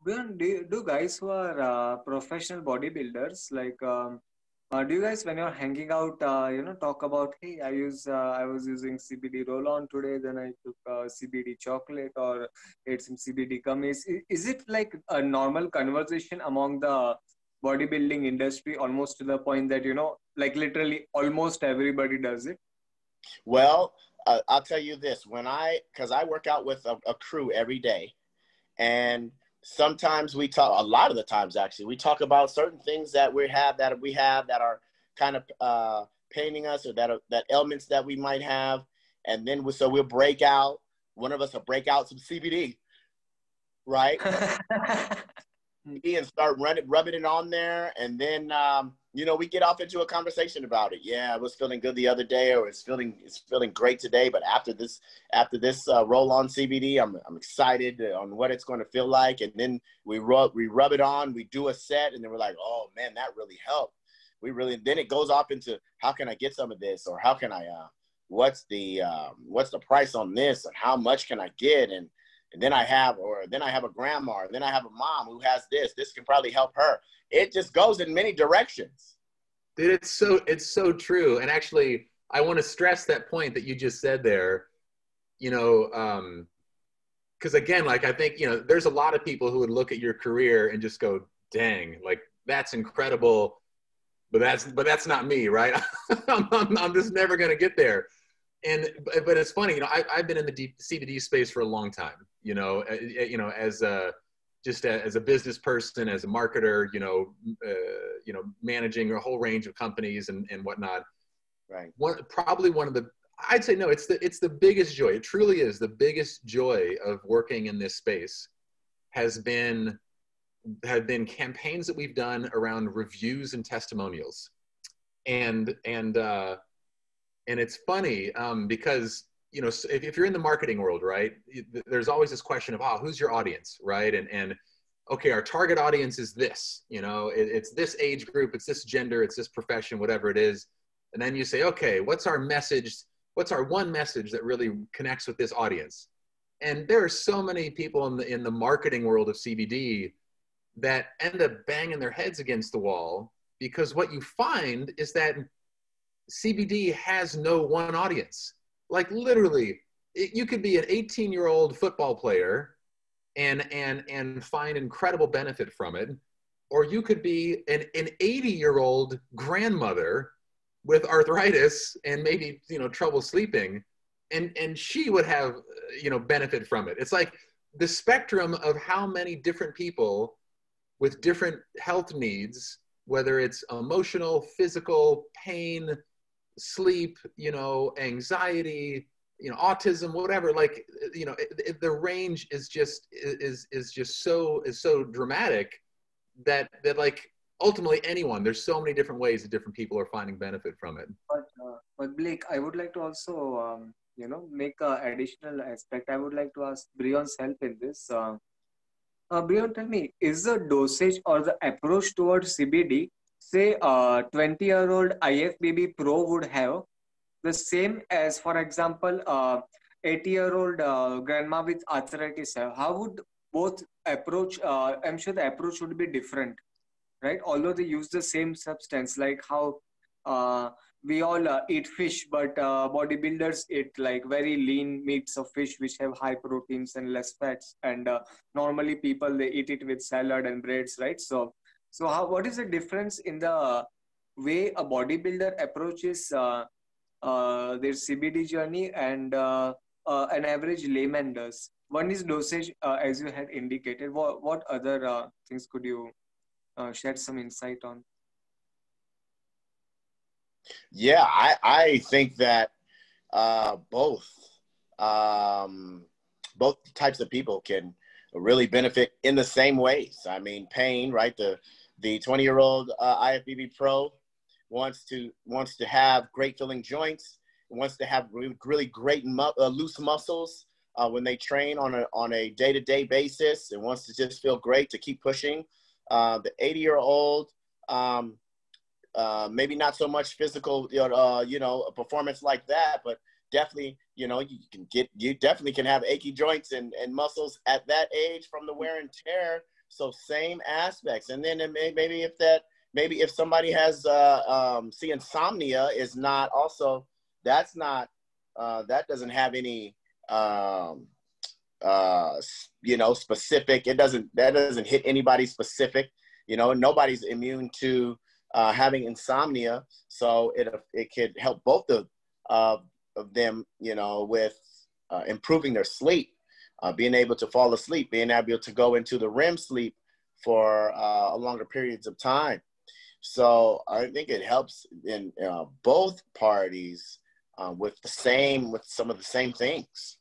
Do guys who are professional bodybuilders like do you guys when you're hanging out talk about, hey, I was using CBD roll on today, then I took CBD chocolate or ate some CBD gummies. Is it like a normal conversation among the bodybuilding industry, almost to the point that like literally almost everybody does it? Well, I'll tell you this: because I work out with a crew every day, and sometimes we talk. A lot of the times, actually, we talk about certain things that we have that are kind of paining us, or that ailments that we might have, and then we'll break out. One of us will break out some CBD, right? And start rubbing it on there, and then we get off into a conversation about it. Yeah, I was feeling good the other day, or it's feeling great today, but after this roll on CBD, I'm excited on what it's going to feel like. And then we rub it on, we do a set, and then we're like, oh man, that really helped. Then it goes off into, how can I get some of this, or how can I what's the price on this, and how much can I get? And then I have a grandma, or then I have a mom who has this. This can probably help her. It just goes in many directions. Dude, it's so true. And actually, I want to stress that point that you just said there, because again, like, I think, there's a lot of people who would look at your career and just go, dang, like, that's incredible, but that's not me, right? I'm just never going to get there. But it's funny, I've been in the CBD space for a long time, as a business person, as a marketer, managing a whole range of companies and whatnot. Right. I'd say no, it's the biggest joy. It truly is the biggest joy of working in this space have been campaigns that we've done around reviews and testimonials. And it's funny because, if you're in the marketing world, right, there's always this question of, who's your audience, right? And okay, our target audience is this, it's this age group, it's this gender, it's this profession, whatever it is. And then you say, okay, what's our message? What's our one message that really connects with this audience? And there are so many people in the marketing world of CBD that end up banging their heads against the wall, because what you find is that CBD has no one audience. Like, literally, you could be an 18-year-old football player and find incredible benefit from it, or you could be an 80-year-old grandmother with arthritis and maybe trouble sleeping, and she would have benefit from it. It's like the spectrum of how many different people with different health needs, whether it's emotional, physical, pain, sleep, anxiety, autism, whatever, like, the range is just so dramatic that like, ultimately there's so many different ways that different people are finding benefit from it. But Blake, I would like to also make an additional aspect. I would like to ask Breon's help in this. Breon, tell me, is the dosage or the approach towards CBD, say 20-year-old IFBB pro would have, the same as, for example, 80-year-old grandma with arthritis have? How would both approach? I'm sure the approach would be different, right? Although they use the same substance, like how we all eat fish, but bodybuilders eat like very lean meats of fish which have high proteins and less fats, and normally people, they eat it with salad and breads, right? So what is the difference in the way a bodybuilder approaches their CBD journey and an average layman does? One is dosage, as you had indicated. What other things could you shed some insight on? Yeah, I think that both types of people can really benefit in the same ways. I mean, pain, right? The 20-year-old IFBB pro wants to have great feeling joints, wants to have really great loose muscles when they train on a day-to-day basis, and wants to just feel great to keep pushing. The 80-year-old, maybe not so much physical, performance like that, but definitely, you definitely can have achy joints and muscles at that age from the wear and tear So same aspects. And then maybe if somebody has see, insomnia is not also, that's not that doesn't have any specific, that doesn't hit anybody specific. Nobody's immune to having insomnia, so it could help both of them, with improving their sleep, being able to fall asleep, being able to go into the REM sleep for longer periods of time. So I think it helps in both parties with some of the same things.